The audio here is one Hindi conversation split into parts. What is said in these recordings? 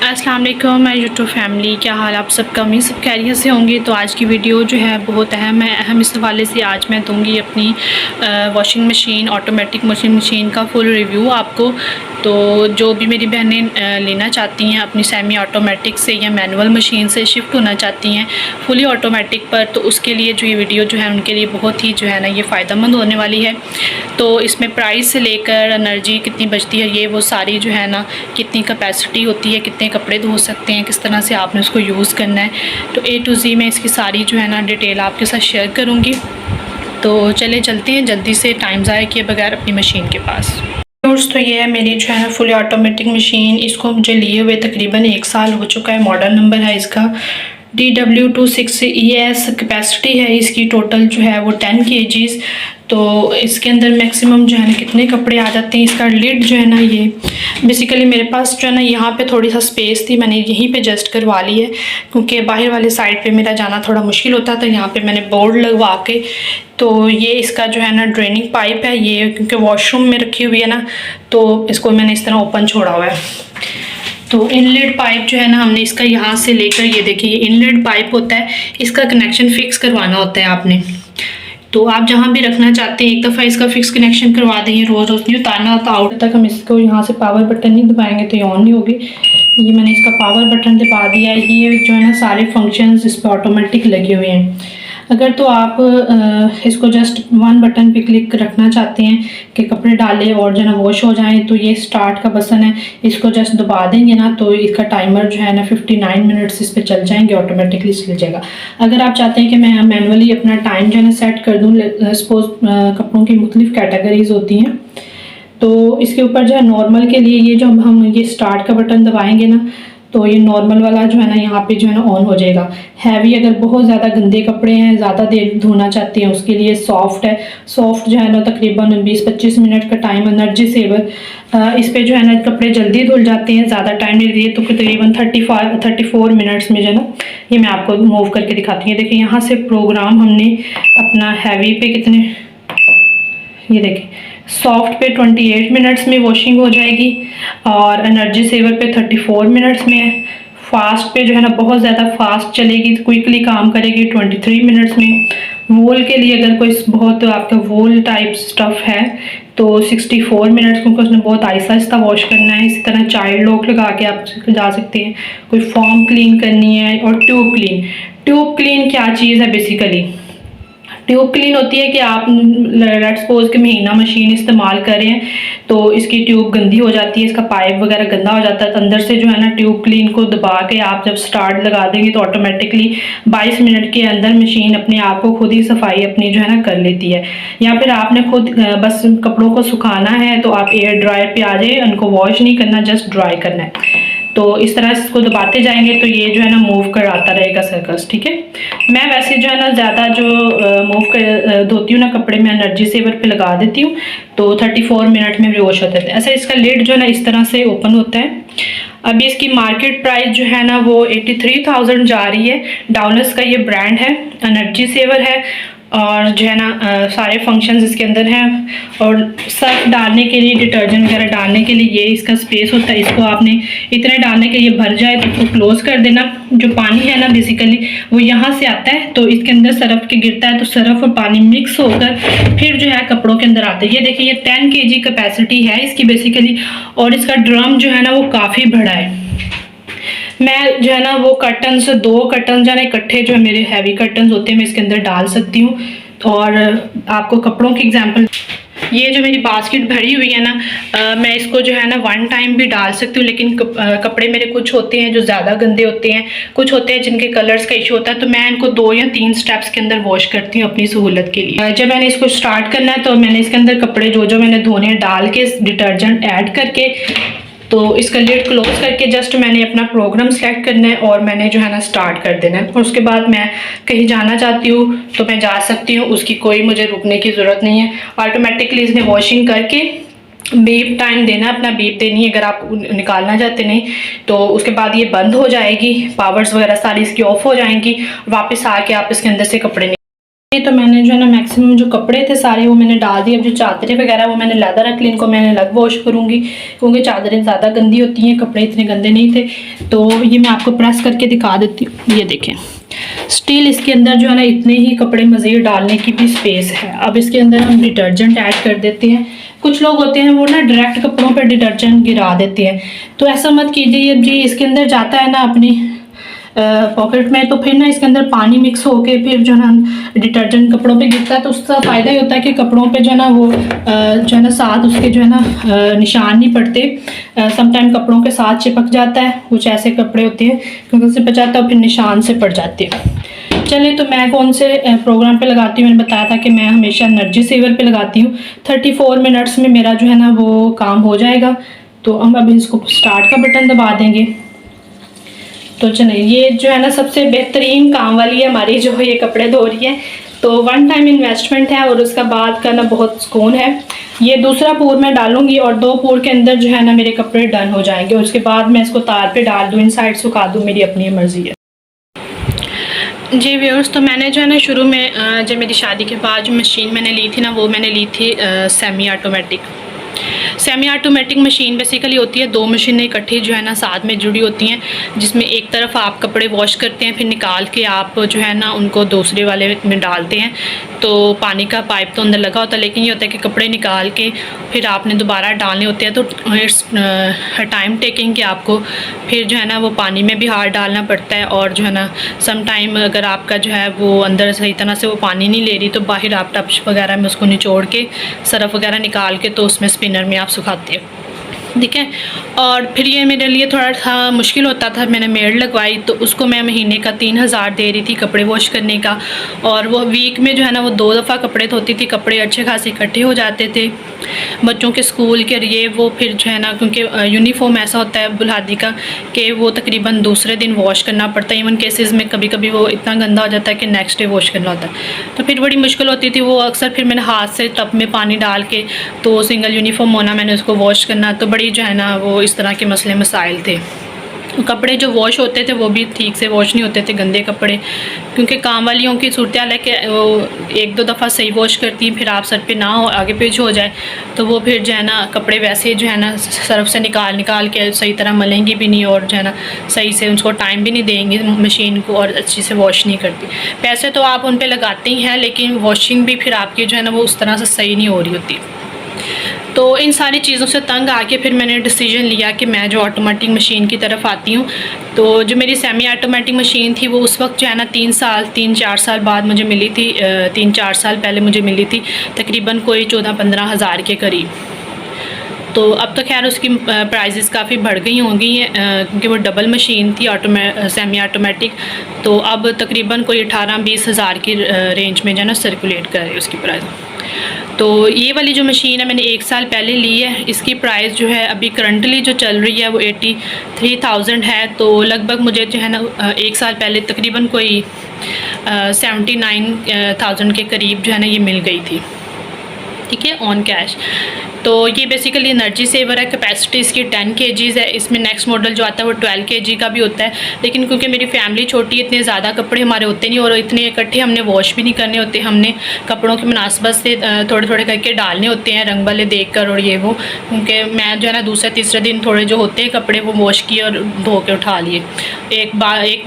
अस्सलाम वालेकुम माय यूट्यूब फैमिली, क्या हाल आप सबका। उम्मीद सब खैरियत से होंगे। तो आज की वीडियो जो है बहुत अहम इस हवाले से आज मैं दूंगी अपनी washing machine, automatic washing machine का फुल रिव्यू आपको। तो जो भी मेरी बहनें लेना चाहती हैं अपनी सेमी ऑटोमेटिक से या मैनुअल मशीन से शिफ्ट होना चाहती हैं फुली ऑटोमेटिक पर, तो उसके लिए जो ये वीडियो जो है उनके लिए बहुत ही जो है ना ये फ़ायदेमंद होने वाली है। तो इसमें प्राइस से लेकर एनर्जी कितनी बचती है, ये वो सारी जो है ना, कितनी कैपेसिटी होती है, कितने कपड़े धो सकते हैं, किस तरह से आपने उसको यूज़ करना है, तो A to Z मैं इसकी सारी जो है ना डिटेल आपके साथ शेयर करूँगी। तो चले चलते हैं जल्दी से टाइम ज़ाया किए बगैर अपनी मशीन के पास। तो ये है मेरी जो है ना फुली ऑटोमेटिक मशीन। इसको मुझे लिए हुए तकरीबन 1 साल हो चुका है। मॉडल नंबर है इसका DW26ES। कैपेसिटी है इसकी टोटल जो है वो 10 kgs। तो इसके अंदर मैक्सिमम जो है ना कितने कपड़े आ जाते हैं। इसका लिड जो है ना, ये बेसिकली मेरे पास जो है ना यहाँ पे थोड़ी सा स्पेस थी, मैंने यहीं पे एडजस्ट करवा ली है क्योंकि बाहर वाले साइड पे मेरा जाना थोड़ा मुश्किल होता था। यहाँ पे मैंने बोर्ड लगवा के, तो ये इसका जो है ना ड्रेनिंग पाइप है ये, क्योंकि वॉशरूम में रखी हुई है ना, तो इसको मैंने इस तरह ओपन छोड़ा हुआ है। तो इनलेट पाइप जो है ना, हमने इसका यहाँ से लेकर, ये देखिए ये इनलेट पाइप होता है, इसका कनेक्शन फिक्स करवाना होता है आपने। तो आप जहाँ भी रखना चाहते हैं एक दफ़ा इसका फिक्स कनेक्शन करवा देंगे, रोज़ रोज़ नहीं उतारना होता। आउट तक हम इसको यहाँ से पावर बटन नहीं दबाएंगे तो ये ऑन नहीं होगी। ये मैंने इसका पावर बटन दबा दिया है। ये जो है ना सारे फंक्शंस इस पर ऑटोमेटिक लगे हुए हैं। अगर तो आप इसको जस्ट 1 बटन पे क्लिक रखना चाहते हैं कि कपड़े डालें और जो है ना वॉश हो जाएं, तो ये स्टार्ट का बटन है, इसको जस्ट दबा देंगे ना तो इसका टाइमर जो है ना 59 मिनट्स इस पर चल जाएंगे, ऑटोमेटिकली चल जाएगा। अगर आप चाहते हैं कि मैं मैनुअली अपना टाइम जो है ना सेट कर दूँ, सपोज कपड़ों की मुख्तलिफ कैटेगरीज होती हैं, तो इसके ऊपर जो है नॉर्मल के लिए ये जो हम ये स्टार्ट का बटन दबाएंगे ना, तो ये नॉर्मल वाला जो है ना यहाँ पे जो है ना ऑन हो जाएगा। हैवी अगर बहुत ज़्यादा गंदे कपड़े हैं, ज़्यादा देर धोना चाहते हैं, उसके लिए सॉफ्ट है। सॉफ्ट जो है ना तकरीबन 20-25 मिनट का टाइम, एनर्जी सेवर। इस पे जो है ना कपड़े जल्दी धुल जाते हैं, ज़्यादा टाइम नहीं लगती, तो तकरीबन 34 मिनट्स में जो है ना, ये मैं आपको मूव करके दिखाती हूँ। देखिए यहाँ से प्रोग्राम हमने अपना हैवी पे कितने, ये देखिए सॉफ्ट पे 28 मिनट्स में वॉशिंग हो जाएगी और एनर्जी सेवर पे 34 मिनट्स में है। फास्ट पे जो है ना बहुत ज़्यादा फास्ट चलेगी, क्विकली काम करेगी 23 मिनट्स में। वूल के लिए अगर कोई बहुत आपका वूल टाइप स्टफ़ है तो 64 मिनट्स, क्योंकि उसने बहुत आहिस्ता आहिस्ता वॉश करना है। इसी तरह चाइल्ड लॉक लगा के आप जा सकते हैं। कोई फॉर्म क्लीन करनी है। और ट्यूब क्लीन, ट्यूब क्लीन क्या चीज़ है बेसिकली, ट्यूब क्लीन होती है कि आप लेट्स सपोज कि महीना मशीन इस्तेमाल कर रहे हैं तो इसकी ट्यूब गंदी हो जाती है, इसका पाइप वगैरह गंदा हो जाता है, तो अंदर से जो है ना ट्यूब क्लीन को दबा के आप जब स्टार्ट लगा देंगे तो ऑटोमेटिकली 22 मिनट के अंदर मशीन अपने आप को खुद ही सफाई अपनी जो है ना कर लेती है। या फिर आपने खुद बस कपड़ों को सुखाना है तो आप एयर ड्रायर पे आ जाए, उनको वॉश नहीं करना, जस्ट ड्राई करना है। तो इस तरह इसको दबाते जाएंगे तो ये जो है ना मूव कराता रहेगा सर्कस, ठीक है। मैं वैसे जो है ना ज़्यादा जो मूव कर धोती हूँ ना कपड़े, मैं एनर्जी सेवर पे लगा देती हूँ तो 34 मिनट में वॉश होता है। ऐसा इसका लिड जो है ना इस तरह से ओपन होता है। अभी इसकी मार्केट प्राइस जो है ना वो 83,000 जा रही है। डाउनस का ये ब्रांड है, एनर्जी सेवर है और जो है ना सारे फंक्शंस इसके अंदर हैं। और सर्फ डालने के लिए, डिटर्जेंट वगैरह डालने के लिए ये इसका स्पेस होता है। इसको आपने इतने डालने के लिए भर जाए तो इसको क्लोज कर देना। जो पानी है ना बेसिकली वो यहाँ से आता है, तो इसके अंदर सर्फ के गिरता है, तो सर्फ और पानी मिक्स होकर फिर जो है कपड़ों के अंदर आते हैं। ये देखिए ये 10 kg कैपेसिटी है इसकी बेसिकली, और इसका ड्रम जो है ना वो काफ़ी बड़ा है। मैं जो है ना वो कर्टन्स, 2 कर्टन जो है ना इकट्ठे, जो है मेरे हैवी कर्टन्स होते हैं, मैं इसके अंदर डाल सकती हूँ। और आपको कपड़ों की एग्जांपल, ये जो मेरी बास्केट भरी हुई है ना, मैं इसको जो है ना 1 टाइम भी डाल सकती हूँ, लेकिन कपड़े मेरे कुछ होते हैं जो ज़्यादा गंदे होते हैं, कुछ होते हैं जिनके कलर्स का इशू होता है, तो मैं इनको 2 या 3 स्टेप्स के अंदर वॉश करती हूँ अपनी सहूलत के लिए। जब मैंने इसको स्टार्ट करना है तो मैंने इसके अंदर कपड़े जो मैंने धोने हैं डाल के डिटर्जेंट ऐड करके, तो इसका लिड क्लोज करके जस्ट मैंने अपना प्रोग्राम सेलेक्ट करना है और मैंने जो है ना स्टार्ट कर देना है। और उसके बाद मैं कहीं जाना चाहती हूँ तो मैं जा सकती हूँ, उसकी कोई मुझे रुकने की ज़रूरत नहीं है। ऑटोमेटिकली इसने वॉशिंग करके बीप टाइम देना, अपना बीप देनी है अगर आप निकालना चाहते नहीं तो। उसके बाद ये बंद हो जाएगी, पावर्स वगैरह सारी इसकी ऑफ हो जाएंगी, वापस आके आप इसके अंदर से कपड़े तो मैंने जो है ना मैक्सिमम जो कपड़े थे सारे वो मैंने डाल दिए। अब जो चादरें वगैरह वो मैंने लैदर रख ली, इनको मैंने अलग वॉश करूँगी क्योंकि चादरें ज़्यादा गंदी होती हैं, कपड़े इतने गंदे नहीं थे। तो ये मैं आपको प्रेस करके दिखा देती हूँ, ये देखें स्टिल इसके अंदर जो है ना इतने ही कपड़े मज़ीद डालने की भी स्पेस है। अब इसके अंदर हम डिटर्जेंट ऐड कर देते हैं। कुछ लोग होते हैं वो ना डायरेक्ट कपड़ों पे डिटर्जेंट गिरा देते हैं, तो ऐसा मत कीजिए। अब जी इसके अंदर जाता है ना अपनी पॉकेट में, तो फिर ना इसके अंदर पानी मिक्स होके फिर जो है ना डिटर्जेंट कपड़ों पे गिरता है, तो उसका फ़ायदा ही होता है कि कपड़ों पे जो है ना वो जो है ना साथ उसके जो है ना निशान नहीं पड़ते। समटाइम कपड़ों के साथ चिपक जाता है, कुछ ऐसे कपड़े होते हैं क्योंकि उससे बचाता है फिर निशान से पड़ जाते हैं। चलिए, तो मैं कौन से प्रोग्राम पे लगाती हूँ, मैंने बताया था कि मैं हमेशा एनर्जी सेवर पे लगाती हूँ। 34 मिनट्स में मेरा जो है ना वो काम हो जाएगा। तो हम अभी इसको स्टार्ट का बटन दबा देंगे। तो चलिए, ये जो है ना सबसे बेहतरीन काम वाली है हमारी, जो ये कपड़े धो रही है। तो 1 टाइम इन्वेस्टमेंट है और उसका बाद का ना बहुत सुकून है। ये दूसरा पूर मैं डालूंगी और 2 पूर के अंदर जो है ना मेरे कपड़े डन हो जाएंगे। उसके बाद मैं इसको तार पे डाल दूँ, इनसाइड सुखा दूँ, मेरी अपनी मर्ज़ी है। जी व्यूअर्स, तो मैंने जो है ना शुरू में जब मेरी शादी के बाद जो मशीन मैंने ली थी ना, वो मैंने ली थी सेमी ऑटोमेटिक मशीन बेसिकली होती है 2 मशीनें इकट्ठी जो है ना साथ में जुड़ी होती हैं, जिसमें एक तरफ आप कपड़े वॉश करते हैं, फिर निकाल के आप जो है ना उनको दूसरे वाले में डालते हैं। तो पानी का पाइप तो अंदर लगा होता है, लेकिन ये होता है कि कपड़े निकाल के फिर आपने दोबारा डालने होते हैं, तो इट्स टाइम टेकिंग कि आपको फिर जो है ना वो पानी में भी हाथ डालना पड़ता है। और जो है ना सम टाइम अगर आपका जो है वो अंदर सही तरह से वो पानी नहीं ले रही, तो बाहर आप टब्स वगैरह में उसको निचोड़ के सरफ वगैरह निकाल के तो उसमें स्पिनर में आप सुखाते हो, ठीक है। और फिर ये मेरे लिए थोड़ा सा मुश्किल होता था। मैंने मेड लगवाई तो उसको मैं महीने का 3000 दे रही थी कपड़े वॉश करने का, और वो वीक में जो है ना वो 2 दफ़ा कपड़े धोती थी। कपड़े अच्छे खासे इकट्ठे हो जाते थे बच्चों के स्कूल के लिए। वो फिर जो है ना क्योंकि यूनिफॉर्म ऐसा होता है बुल्हादी का कि वो तकरीबन दूसरे दिन वॉश करना पड़ता है। इवन केसेस में कभी कभी वो इतना गंदा हो जाता है कि नेक्स्ट डे वॉश करना होता है, तो फिर बड़ी मुश्किल होती थी। वो अक्सर फिर मैंने हाथ से टब में पानी डाल के तो सिंगल यूनिफॉर्म होना, मैंने उसको वॉश करना, तो बड़ी जो है ना वो इस तरह के मसले मसाइल थे। कपड़े जो वॉश होते थे वो भी ठीक से वॉश नहीं होते थे, गंदे कपड़े, क्योंकि काम वालियों की सूरत हाल है कि वो 1-2 दफ़ा सही वॉश करती हैं, फिर आप सर पे ना हो आगे पीछे हो जाए तो वो फिर जो है ना कपड़े वैसे जो है ना सर्फ से निकाल के सही तरह मलेंगी भी नहीं, और जो है ना सही से उसको टाइम भी नहीं देंगी मशीन को, और अच्छी से वॉश नहीं करती। पैसे तो आप उन पर लगाते ही हैं, लेकिन वॉशिंग भी फिर आपकी जो है ना वो उस तरह से सही नहीं हो रही होती। तो इन सारी चीज़ों से तंग आके फिर मैंने डिसीजन लिया कि मैं जो ऑटोमेटिक मशीन की तरफ आती हूँ। तो जो मेरी सेमी ऑटोमेटिक मशीन थी वो उस वक्त जो है ना 3-4 साल बाद मुझे मिली थी, 3-4 साल पहले मुझे मिली थी, तकरीबन कोई 14-15 हज़ार के करीब। तो अब तो खैर उसकी प्राइसेस काफ़ी बढ़ गई होंगी क्योंकि वो डबल मशीन थी सेमी ऑटोमेटिक। तो अब तकरीबन कोई 18-20 हज़ार की रेंज में जो है ना सर्कुलेट कर रही है उसकी प्राइस। तो ये वाली जो मशीन है मैंने 1 साल पहले ली है। इसकी प्राइस जो है अभी करंटली जो चल रही है वो 83,000 है। तो लगभग मुझे जो है ना 1 साल पहले तकरीबन कोई 79,000 के करीब जो है ना ये मिल गई थी, ठीक है, ऑन कैश। तो ये बेसिकली एनर्जी सेवर है। कैपेसिटी इसकी 10 kgs है। इसमें नेक्स्ट मॉडल जो आता है वो 12 kg का भी होता है, लेकिन क्योंकि मेरी फैमिली छोटी है, इतने ज़्यादा कपड़े हमारे होते नहीं और इतने इकट्ठे हमने वॉश भी नहीं करने होते। हमने कपड़ों की मुनासबत से थोड़े थोड़े करके डालने होते हैं, रंग वाले देख कर और ये वो, क्योंकि मैं जो है ना दूसरे तीसरे दिन थोड़े जो होते हैं कपड़े वो वॉश किए और धो के उठा लिए। एक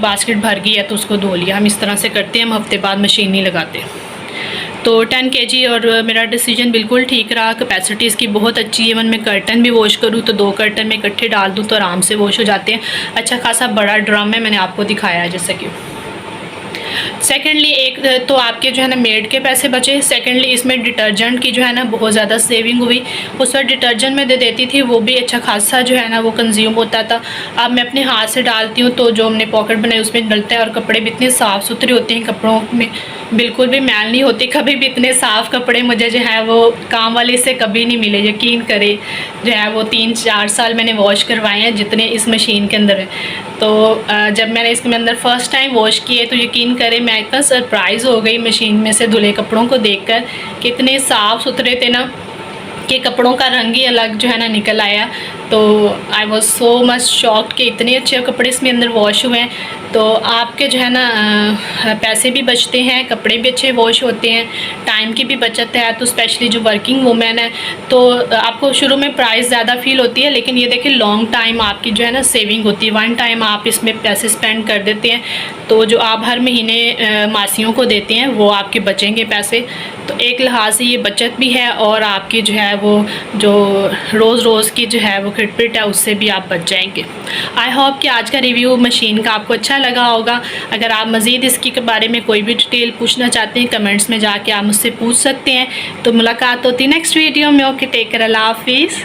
बास्केट भर गई है तो उसको धो लिया। हम इस तरह से करते हैं, हम हफ्ते बाद मशीन नहीं लगाते। तो 10 kg और मेरा डिसीजन बिल्कुल ठीक रहा। कैपेसिटी इसकी बहुत अच्छी है। इवन मैं कर्टन भी वॉश करूँ तो 2 कर्टन में इकट्ठे डाल दूँ तो आराम से वॉश हो जाते हैं। अच्छा खासा बड़ा ड्रम है, मैंने आपको दिखाया है जैसा कि। सेकेंडली एक तो आपके जो है ना मेड के पैसे बचे। सेकेंडली इसमें डिटर्जेंट की जो है ना बहुत ज़्यादा सेविंग हुई। उस वक्त डिटर्जेंट में दे देती थी, वो भी अच्छा खासा जो है ना वो कंज्यूम होता था। अब मैं अपने हाथ से डालती हूँ तो जो हमने पॉकेट बनाई उसमें डलता है, और कपड़े भी इतने साफ़ सुथरे होते हैं, कपड़ों में बिल्कुल भी मैल नहीं होती। कभी भी इतने साफ़ कपड़े मुझे जो है वो काम वाले से कभी नहीं मिले, यकीन करें। जो है वो 3-4 साल मैंने वॉश करवाए हैं जितने इस मशीन के अंदर है। तो जब मैंने इसके अंदर फ़र्स्ट टाइम वॉश किए तो यकीन करें मैं इतना सरप्राइज़ हो गई मशीन में से धुले कपड़ों को देखकर कि इतने साफ़ सुथरे थे ना कि कपड़ों का रंग ही अलग जो है ना निकल आया। तो I was so much shocked कि इतने अच्छे कपड़े इसमें अंदर वॉश हुए हैं। तो आपके जो है ना पैसे भी बचते हैं, कपड़े भी अच्छे वॉश होते हैं, टाइम की भी बचत है। तो स्पेशली जो वर्किंग वुमेन है तो आपको शुरू में प्राइस ज़्यादा फील होती है, लेकिन ये देखिए लॉन्ग टाइम आपकी जो है ना सेविंग होती है। वन टाइम आप इसमें पैसे स्पेंड कर देते हैं तो जो आप हर महीने मासियों को देते हैं वो आपके बचेंगे पैसे। तो एक लिहाज से ये बचत भी है और आपकी जो है वो जो रोज़ की जो है वो खिटपिट है उससे भी आप बच जाएंगे। आई होप कि आज का रिव्यू मशीन का आपको अच्छा लगा होगा। अगर आप मज़ीद इसकी के बारे में कोई भी डिटेल पूछना चाहते हैं कमेंट्स में जाके आप मुझसे पूछ सकते हैं। तो मुलाकात होती है नेक्स्ट वीडियो में। ओके, टेक केयर, अल्लाह हाफिज़।